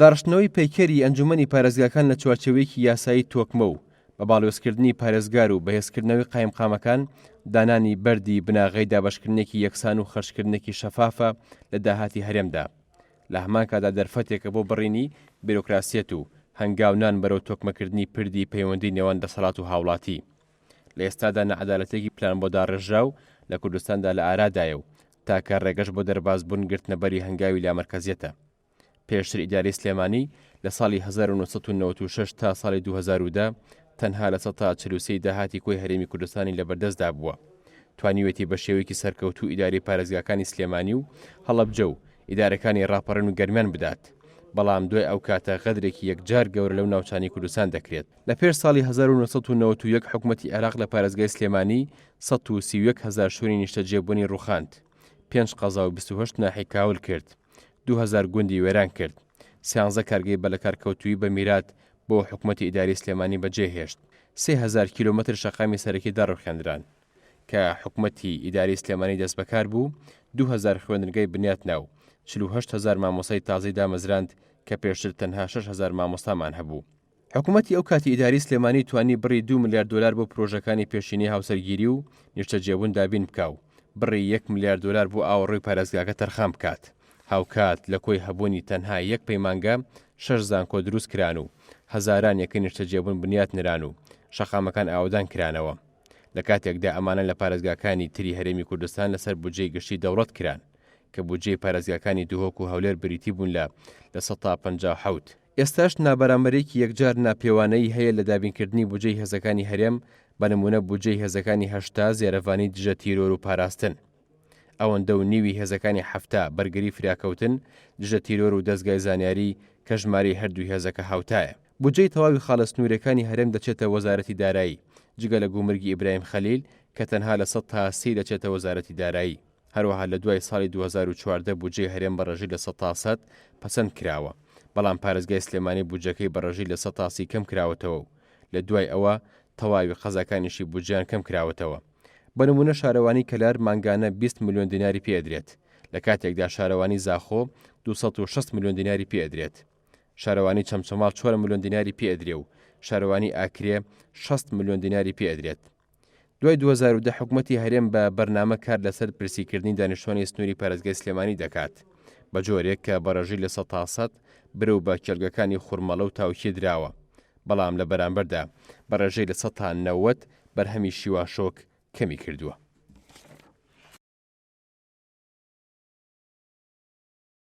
داڕشتنەوەی پەیکەری ئەنجومەنی پارێزگاکان لە چوارچێوەیەکی یاسایی تۆکمە و بە باڵێۆزکردنی پارێزگار و بەهێزکردنەوەی قایمقامەکان دانانی بەردی بناغەی دابەشکردنێکی یەکسان و خەرشکردنێکی شەفافە لە داهاتی هەرێمدا لە هەمان کادا دەرفەتێکە بۆ بڕینی بیرۆکراسیەت و هەنگاونان بەرەو تۆکمەکردنی پردی پەیوەندی نێوان دەسەڵات و هاوڵاتی لە ئێستادا نەعەدالەتێکی پلان بۆ داڕێژراو لە کوردستاندا لە ئارادایە و تاکە ڕێگەش بۆ دەربازبوون گرتنەبەری هەنگاوی لامەرکەزیەتە. پێشتر ئیداری سلێمانی لە ساڵی 1996 تا ساڵی 2010 تەنها لە 143 داهاتی کۆی هەرێمی کوردستانی لەبەردەستدا بووە. توانیوێتی بە شێوەیەکی سەرکەوتوو ئیداری پارێزگاکانی سلێمانی و هەڵەبجە و ئیدارەکانی ڕاپەڕین و گەرمیان بدات. بەڵام دوای ئەو کاتە غەدرێکی یەکجار گەورە لەو ناوچانی کوردستان دەکرێت. لە پێش ساڵی 1991 حکوومەتی عێراق لە پارێزگای سلێمانی 131,000 شوێنی نیشتەجێبوونی ڕوخاند، 5 قەزا و 28 ناحی کاول کرد، 2000 گوندی وێران کرد، 13 کارگەی بەلەکارکەوتووی بە میرات بۆ حکوومەتی ئیداری سلێمانی بەجێهێشت، 3000 کیلۆمەتر شەقامی سەرەکی داڕوخێنران کە حکوومەتی ئیداری سلێمانی دەست بەکار بوو، 2000 خوێندنگەی بنیات ناو، 48,000 مامۆسای تازەی دامەزراند کە پێشتر تەنها 6,000 مامۆستامان هەبوو. حکوومەتی ئەو کاتی ئیداری سلێمانی توانی بڕی 2 ملیارد دلار بۆ پرۆژەکانی پێشینی هاوسەرگیری و نیشتەجێبوون دابین بکاو، بڕی 1 ملیارد دلار بۆ ئاوەڕووی پارێزگاکە تەرخان بکات. هاوکات لە کۆی هەبوونی تەنها یەک پەیمانگە 6 زانکۆ دروست کران و هەزاران یەکە نیشتەجێبوون بنیات نران و شەقامەکان ئاودان کرانەوە. لە کاتێکدا ئەمانە لە پارێزگاکانی تری هەرێمی کوردستان لەسەر بودجەی گشتی دەوڵەت کران کە بودجەی پارێزگاکانی دووهۆک و هەولێر بریتی بوون لە 157. ئێستاش نابەرامبەرێکی یەکجار ناپێوانەی هەیە لە دابینکردنی بودجەی هێزەکانی هەرێم، بە نمونە بودجەی هێزەکانی 8 زیێرەڤانی دژە تیرۆر و پاراستن، ئەوەندە و نیوی هێزەکانی 7 بەرگری فراکەوتن، دژە تیرۆر و دەستگای زانیاری کە ژماری هەردوو هێزەکە هاوتایە. بودجەی تەواوی خاڵستنوورەکانی هەرێم دەچێتە وەزارەتی دارایی، جگە لە گومرگی ئیبراهیم خەلیل کە تەنها لە 100 تا 30 دەچێتە وەزارەتی دارایی. هەروەها لە دوای ساڵی 2014 بودجەی هەرێم بەڕێژی لە 100 تا 100 پەسەند کراوە، بەڵام پارێزگای سلێمانی بودجەکەی بەڕێژی لە 100 تا 30 کەم کراوەتەوە و لە دوای ئەوە تەواوی قەزاکانیشی بودجیان کەم کراوەتەوە. بە نمونە شارەوانی کەلار مانگانە 20 ملیۆن دیناری پێدرێت، لە کاتێکدا شارەوانی زاخۆ 260 ملیۆن دیناری پێدرێت، شارەوانی چەمچەماڵ 4 ملیۆن دیناری پێدرێ و شارەوانی ئاکرێ 60 ملیۆن دیناری پێدرێت. دوای 2010 حکوومەتی هەرێم بە بەرنامە کار لەسەر پرسیکردنی دانیشتوانی سنووری پارێزگای سلێمانی دەکات، بە جۆرێک کە بەڕێژی لە 100 تا 100 برەو بە کێلگەکانی خوڕمەڵە و تاوکی دراوە، بەڵام لە بەرامبەردا بەڕێژەی لە 100 تا 90 بەرهەمی شیواشۆک کەمی کردووە.